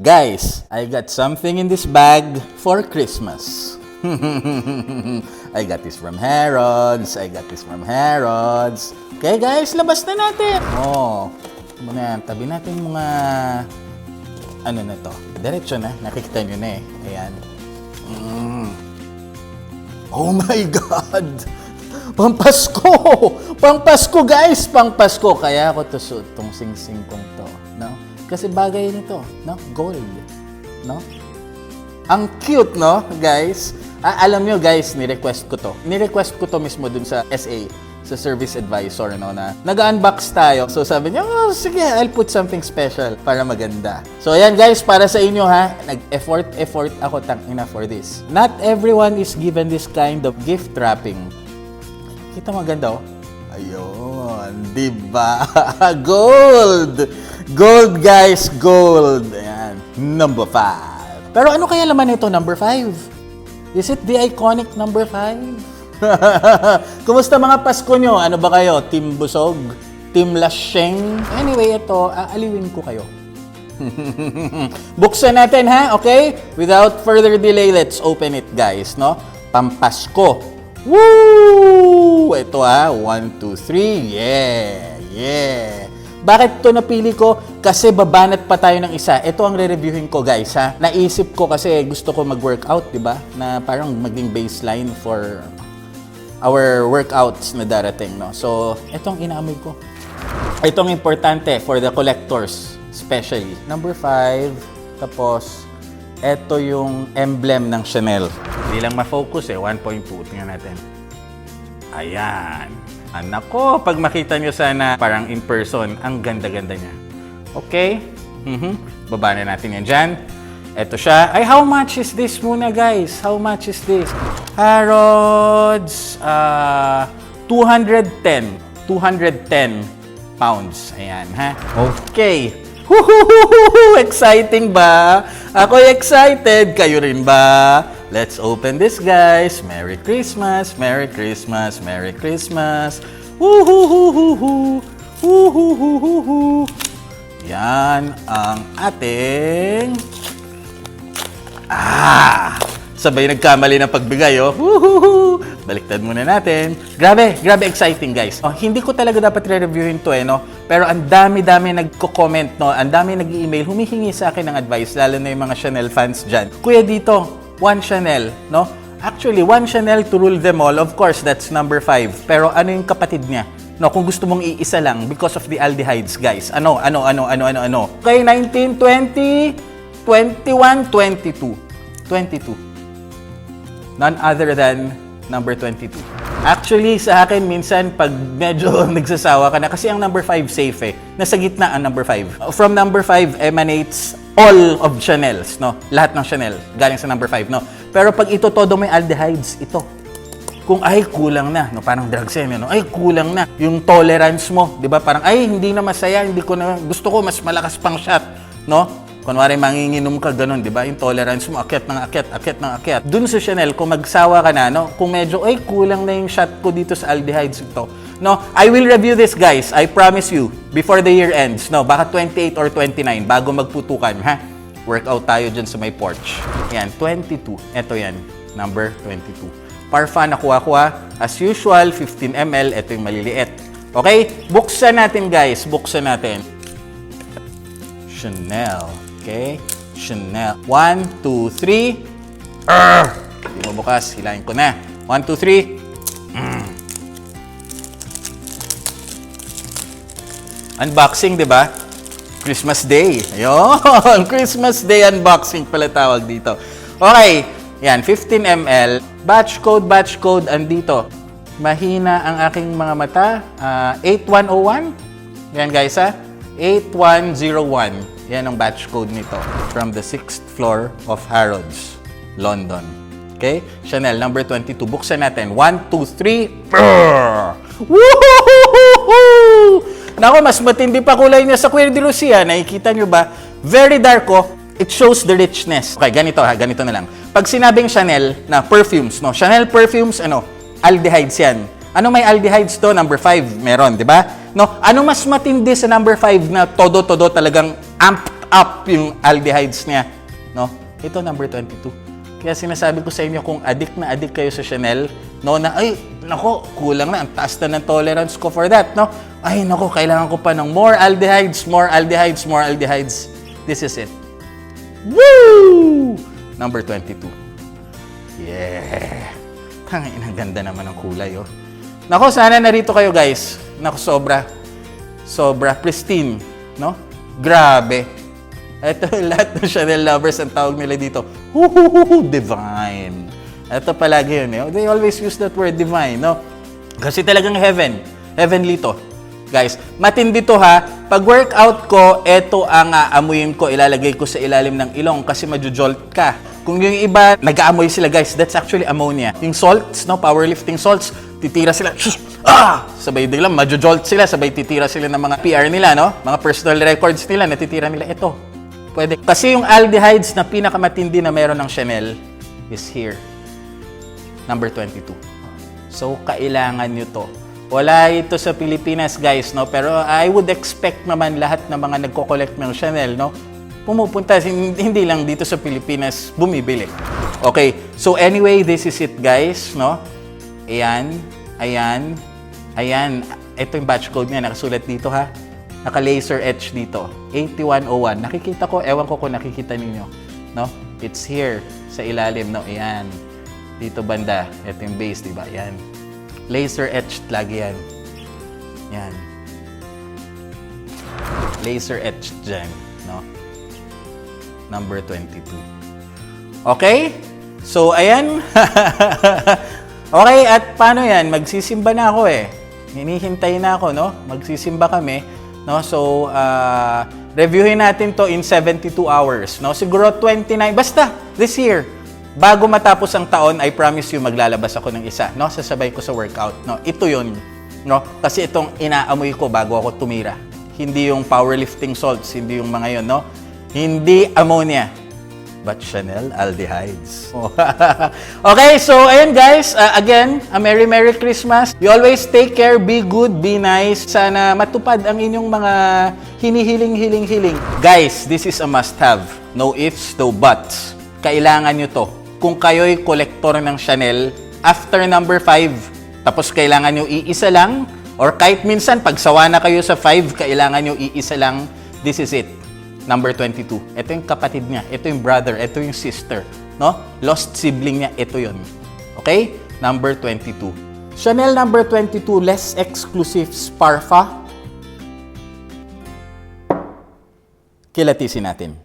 Guys, I got something in this bag for Christmas. I got this from Harrods. Okay guys, labas na natin. Muna, tabi natin mga ano na to. Diretso na, nakikita nyo na eh. Ayan. Oh my God! Pampasko! Pampasko guys! Pampasko! Kaya ako to suot tong sing-sing kong to. No? Kasi bagay nito. No? Gold. No? Ang cute, no, guys? Alam nyo, guys, ni-request ko to. Ni-request ko to mismo dun sa SA, sa service advisor, no, na nag-unbox tayo. So, sabi niya, sige, I'll put something special para maganda. So, ayan, guys, para sa inyo, ha, nag-effort ako, tangina, for this. Not everyone is given this kind of gift wrapping. Kita maganda, oh. Ayun, diba? Gold! Gold, guys, gold. Ayan, number 5. Pero ano kaya laman nito, number 5? Is it the iconic number 5? Kumusta mga Pasko nyo? Ano ba kayo? Team Busog? Team Lasheng? Anyway, ito, aaliwin ko kayo. Buksan natin, ha? Okay? Without further delay, let's open it, guys, no? Pampasko. Woo! Ito, ha? 1, 2, 3. Yeah! Bakit ito napili ko? Kasi babanat pa tayo ng isa. Ito ang re-reviewin ko, guys, ha? Naisip ko kasi gusto ko mag-workout, di ba? Na parang maging baseline for our workouts na darating, no? So, ito ang inaamoy ko. Ito ang importante for the collectors, especially. Number 5, tapos, ito yung emblem ng Chanel. Hindi lang ma-focus, 1.2. Tingnan natin. Ayan. Anak ko, pag makita nyo sana parang in person, ang ganda-ganda niya. Okay? Baba na natin yan dyan. Ito siya. Ay, how much is this muna, guys? How much is this? Harrods, 210 pounds. Ayan, ha? Okay. Exciting ba? Ako'y excited. Kayo rin ba? Let's open this, guys. Merry Christmas, Merry Christmas, Merry Christmas. Yan ang ating... Sabay nagkamali ng pagbigay, oh. Baliktad muna natin. Grabe exciting, guys. Hindi ko talaga dapat re-reviewin to, no? Pero ang dami-dami nagko-comment, no? Ang dami nag-email, humihingi sa akin ng advice, lalo na yung mga Chanel fans dyan. Kuya, dito, one Chanel, no? Actually, one Chanel to rule them all. Of course, that's number 5. Pero ano yung kapatid niya? No, kung gusto mong iisa lang because of the aldehydes, guys. Ano? Okay, 19, 20, 21, 22. 22. None other than number 22. Actually, sa akin, minsan, pag medyo nagsasawa ka na, kasi ang number 5 safe eh. Nasa gitna ang number 5. From number 5 emanates all of Chanel's, no? Lahat ng Chanel, galing sa number 5, no? Pero pag ito todo may aldehydes, ito. Kung ay kulang na, no? Parang drugs yan, no? Ay kulang na. Yung tolerance mo, di ba? Parang ay hindi na masaya, hindi ko na, gusto ko mas malakas pang shot, no? Kunwari, manginginom ka, ganun, di ba? Yung tolerance mo, akyat ng akyat. Dun sa Chanel, kung magsawa ka na, no? Kung medyo, ay, kulang na yung shot ko dito sa aldehydes ito. No? I will review this, guys. I promise you, before the year ends. No? Baka 28 or 29, bago magputukan, ha? Workout tayo dyan sa may porch. Yan, 22. Ito yan, number 22. Parfa, nakuha ko, ha? As usual, 15 ml. Ito yung maliliit. Okay? Buksan natin, guys. Buksan natin. Chanel. Okay, Chanel. 1, 2, 3. Hindi mo bukas. Hilahin ko na. 1, 2, 3. Unboxing, di ba? Christmas Day. Ayun. Christmas Day unboxing pala tawag dito. Okay. Yan, 15 ml. Batch code, andito. Mahina ang aking mga mata. 8101. Yan, guys, ha? 8101. Yan ang batch code nito. From the 6th floor of Harrods, London. Okay? Chanel, number 22. Buksan natin. 1, 2, 3. Woohoo! Naku, mas matindi pa kulay niya sa Cuir de Lucia. Nakikita nyo ba? Very dark, oh. It shows the richness. Okay, ganito ha. Ganito na lang. Pag sinabing Chanel na perfumes, no? Chanel perfumes, aldehydes yan. Ano may aldehydes to? Number 5, meron, di ba? No? Ano mas matindi sa number 5 na todo-todo talagang amped up yung aldehydes niya, no? Ito, number 22. Kaya sinasabi ko sa inyo, kung addict na addict kayo sa Chanel, no, na, ay, nako, kulang na, ang taas na ng tolerance ko for that, no? Ay, nako, kailangan ko pa ng more aldehydes, more aldehydes, more aldehydes. This is it. Woo! Number 22. Yeah! Tangin, ang ganda naman ng kulay, oh. Nako, sana narito kayo, guys. Nako, sobra pristine, no? Grabe. Ito, lahat ng Chanel lovers, ang tawag nila dito, divine. Ito palagi yun, eh. They always use that word divine, no? Kasi talagang heavenly to. Guys, matindi to, ha. Pag workout ko, ito ang aamuyin ko, ilalagay ko sa ilalim ng ilong kasi majujolt ka. Kung yung iba, nag-aamoy sila, guys, that's actually ammonia. Yung salts, no, powerlifting salts, titira sila, sabay din lang, majujolt sila, sabay titira sila ng mga PR nila, no? Mga personal records nila, natitira nila, ito. Pwede. Kasi yung aldehydes na pinakamatindi na meron ng Chanel is here. Number 22. So, kailangan nyo to. Wala ito sa Pilipinas, guys, no? Pero I would expect naman lahat ng mga nagko-collect ng Chanel, no? Pumupunta, hindi lang dito sa Pilipinas, bumibili. Okay, so anyway, this is it, guys, no? Ayan. Ito yung batch code niya, nakasulat dito, ha? Naka-laser etch dito, 8101. Nakikita ko, ewan ko kung nakikita ninyo, no? It's here, sa ilalim, no? Ayan. Dito banda, ito yung base, di ba? Ayan. Laser etched lagi yan. Yan. Laser etched dyan, no? Number 22. Okay? So, ayan. Okay, at paano yan? Magsisimba na ako eh. Hinihintay na ako, no? Magsisimba kami, no? So, reviewin natin to in 72 hours, no? Siguro 29, basta, this year. Bago matapos ang taon, I promise you, maglalabas ako ng isa, no? Sasabay ko sa workout, no? Ito yun, no? Kasi itong inaamoy ko bago ako tumira. Hindi yung powerlifting salts, hindi yung mga yun, no? Hindi ammonia, but Chanel aldehydes. Okay, so ayan guys, again, a Merry Christmas. You always take care, be good, be nice. Sana matupad ang inyong mga hinihiling. Guys, this is a must-have. No ifs, no buts. Kailangan nyo to. Kung kayo'y kolektor ng Chanel, after number 5, tapos kailangan nyo iisa lang, or kahit minsan, pagsawa na kayo sa 5, kailangan nyo iisa lang, this is it. Number 22. Ito yung kapatid niya. Ito yung brother. Ito yung sister. No? Lost sibling niya. Ito yun. Okay? Number 22. Chanel number 22, less exclusive Sparfa. Kilatisin natin.